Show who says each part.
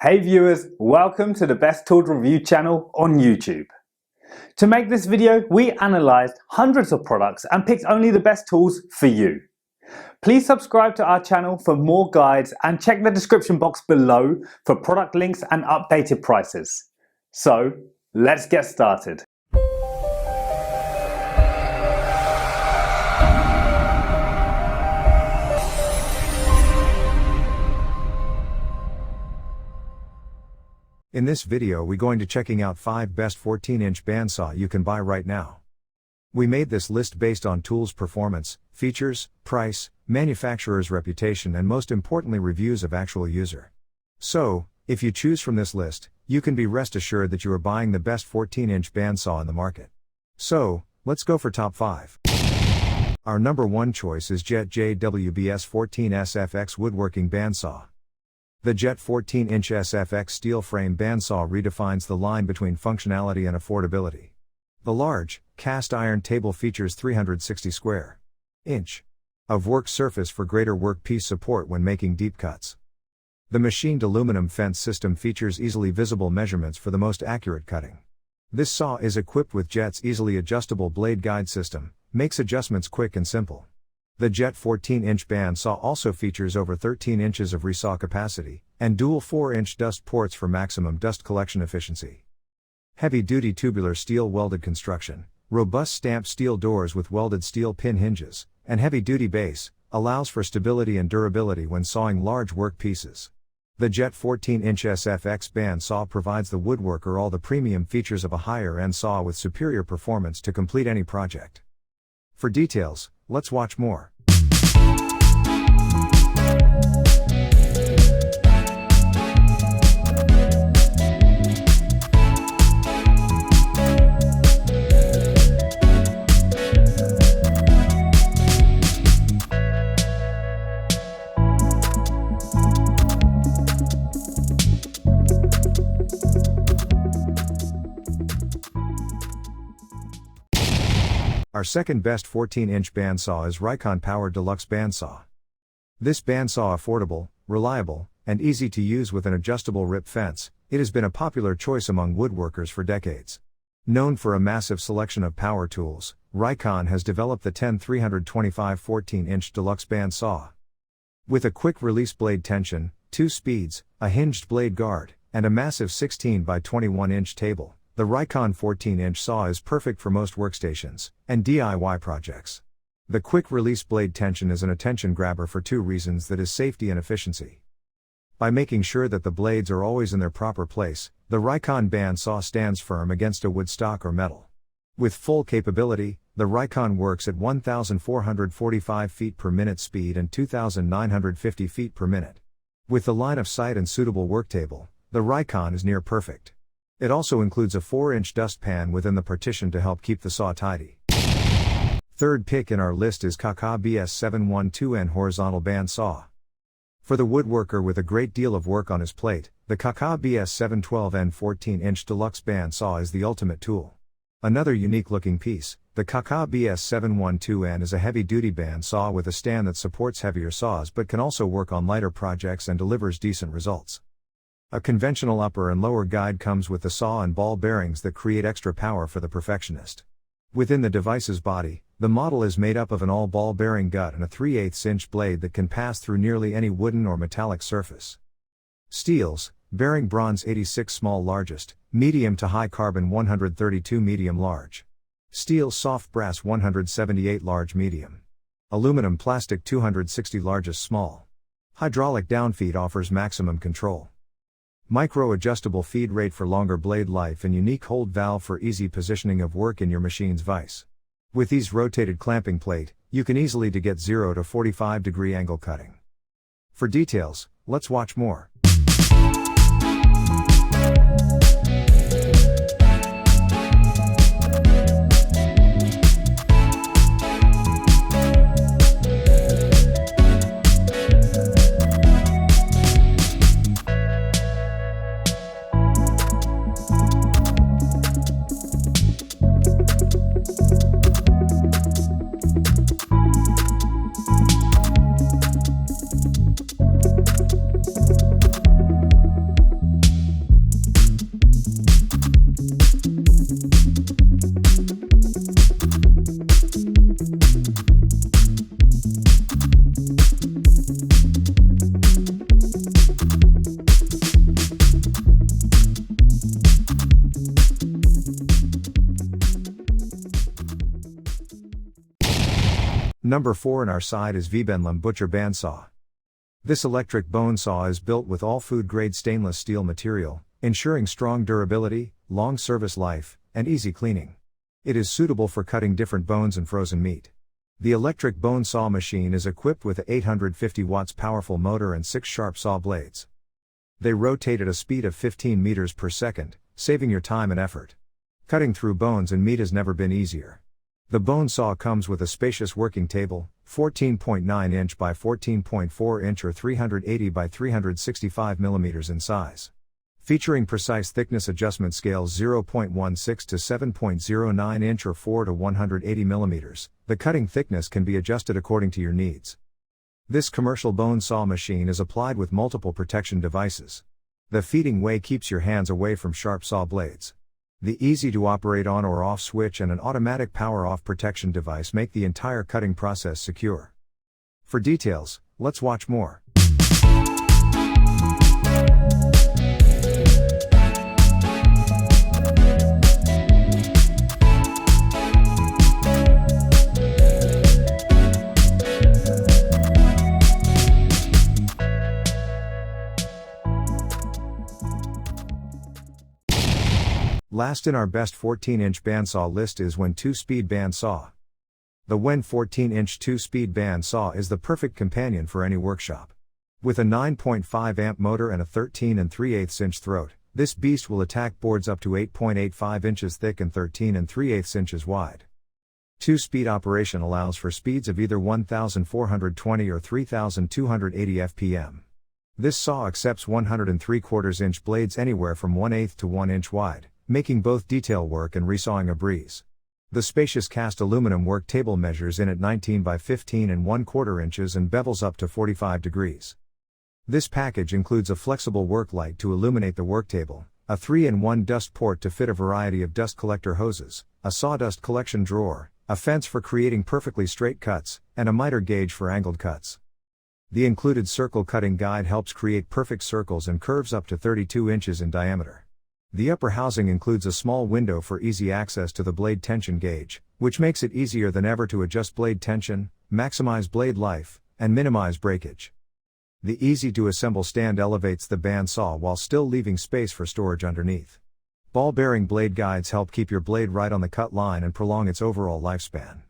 Speaker 1: Hey viewers, welcome to the Best Tools Review channel on YouTube. To make this video, we analysed hundreds of products and picked only the best tools for you. Please subscribe to our channel for more guides and check the description box below for product links and updated prices. So, let's get started.
Speaker 2: In this video we're going to checking out 5 best 14-inch bandsaw you can buy right now. We made this list based on tools performance, features, price, manufacturer's reputation and most importantly reviews of actual user. So, if you choose from this list, you can be rest assured that you are buying the best 14-inch bandsaw in the market. So, let's go for top 5. Our number 1 choice is JWBS-14SFX Woodworking Bandsaw. The Jet 14-inch SFX steel frame bandsaw redefines the line between functionality and affordability. The large, cast iron table features 360 square inch of work surface for greater workpiece support when making deep cuts. The machined aluminum fence system features easily visible measurements for the most accurate cutting. This saw is equipped with Jet's easily adjustable blade guide system, makes adjustments quick and simple. The Jet 14-inch bandsaw also features over 13 inches of resaw capacity, and dual 4-inch dust ports for maximum dust collection efficiency. Heavy-duty tubular steel welded construction, robust stamped steel doors with welded steel pin hinges, and heavy-duty base, allows for stability and durability when sawing large work pieces. The Jet 14-inch SFX bandsaw provides the woodworker all the premium features of a higher-end saw with superior performance to complete any project. For details, let's watch more. Our second best 14-inch bandsaw is RIKON Power Deluxe Bandsaw. This bandsaw affordable, reliable, and easy to use with an adjustable rip fence, it has been a popular choice among woodworkers for decades. Known for a massive selection of power tools, RIKON has developed the 10325 14-inch deluxe bandsaw. With a quick release blade tension, 2 speeds, a hinged blade guard, and a massive 16 by 21-inch table, the RIKON 14-inch saw is perfect for most workstations and DIY projects. The quick release blade tension is an attention grabber for 2 reasons, that is safety and efficiency. By making sure that the blades are always in their proper place, the RIKON bandsaw stands firm against a wood stock or metal. With full capability, the RIKON works at 1,445 feet per minute speed and 2,950 feet per minute. With the line of sight and suitable work table, the RIKON is near perfect. It also includes a 4-inch dustpan within the partition to help keep the saw tidy. Third pick in our list is KAKA BS-712N Horizontal Bandsaw. For the woodworker with a great deal of work on his plate, the KAKA BS-712N 14-inch Deluxe Bandsaw is the ultimate tool. Another unique looking piece, the KAKA BS-712N is a heavy-duty bandsaw with a stand that supports heavier saws but can also work on lighter projects and delivers decent results. A conventional upper and lower guide comes with the saw and ball bearings that create extra power for the perfectionist. Within the device's body, the model is made up of an all-ball bearing gut and a 3/8-inch blade that can pass through nearly any wooden or metallic surface. Steels, bearing bronze 86 small largest, medium to high carbon 132 medium large. Steel soft brass 178 large medium. Aluminum plastic 260 largest small. Hydraulic downfeed offers maximum control. Micro-adjustable feed rate for longer blade life and unique hold valve for easy positioning of work in your machine's vise. With these rotated clamping plate, you can easily get 0 to 45 degree angle cutting. For details, let's watch more. Number 4 in our side is VBENLEM Butcher Bandsaw. This electric bone saw is built with all food-grade stainless steel material, ensuring strong durability, long service life, and easy cleaning. It is suitable for cutting different bones and frozen meat. The electric bone saw machine is equipped with a 850 watts powerful motor and 6 sharp saw blades. They rotate at a speed of 15 meters per second, saving your time and effort. Cutting through bones and meat has never been easier. The bone saw comes with a spacious working table, 14.9 inch by 14.4 inch or 380 by 365 millimeters in size. Featuring precise thickness adjustment scales 0.16 to 7.09 inch or 4 to 180 millimeters, the cutting thickness can be adjusted according to your needs. This commercial bone saw machine is applied with multiple protection devices. The feeding way keeps your hands away from sharp saw blades. The easy to operate on or off switch and an automatic power off protection device make the entire cutting process secure. For details, let's watch more. Last in our best 14-inch bandsaw list is WEN Two-Speed Band Saw. The WEN 14-inch 2-speed band saw is the perfect companion for any workshop. With a 9.5 amp motor and a 13 3/8 inch throat, this beast will attack boards up to 8.85 inches thick and 13 3/8 inches wide. 2-speed operation allows for speeds of either 1,420 or 3,280 fpm. This saw accepts 1 3/4 inch blades anywhere from 1/8 to 1 inch wide, making both detail work and resawing a breeze. The spacious cast aluminum work table measures in at 19 by 15 1/4 inches and bevels up to 45 degrees. This package includes a flexible work light to illuminate the work table, a 3-in-1 dust port to fit a variety of dust collector hoses, a sawdust collection drawer, a fence for creating perfectly straight cuts, and a miter gauge for angled cuts. The included circle cutting guide helps create perfect circles and curves up to 32 inches in diameter. The upper housing includes a small window for easy access to the blade tension gauge, which makes it easier than ever to adjust blade tension, maximize blade life, and minimize breakage. The easy-to-assemble stand elevates the band saw while still leaving space for storage underneath. Ball bearing blade guides help keep your blade right on the cut line and prolong its overall lifespan.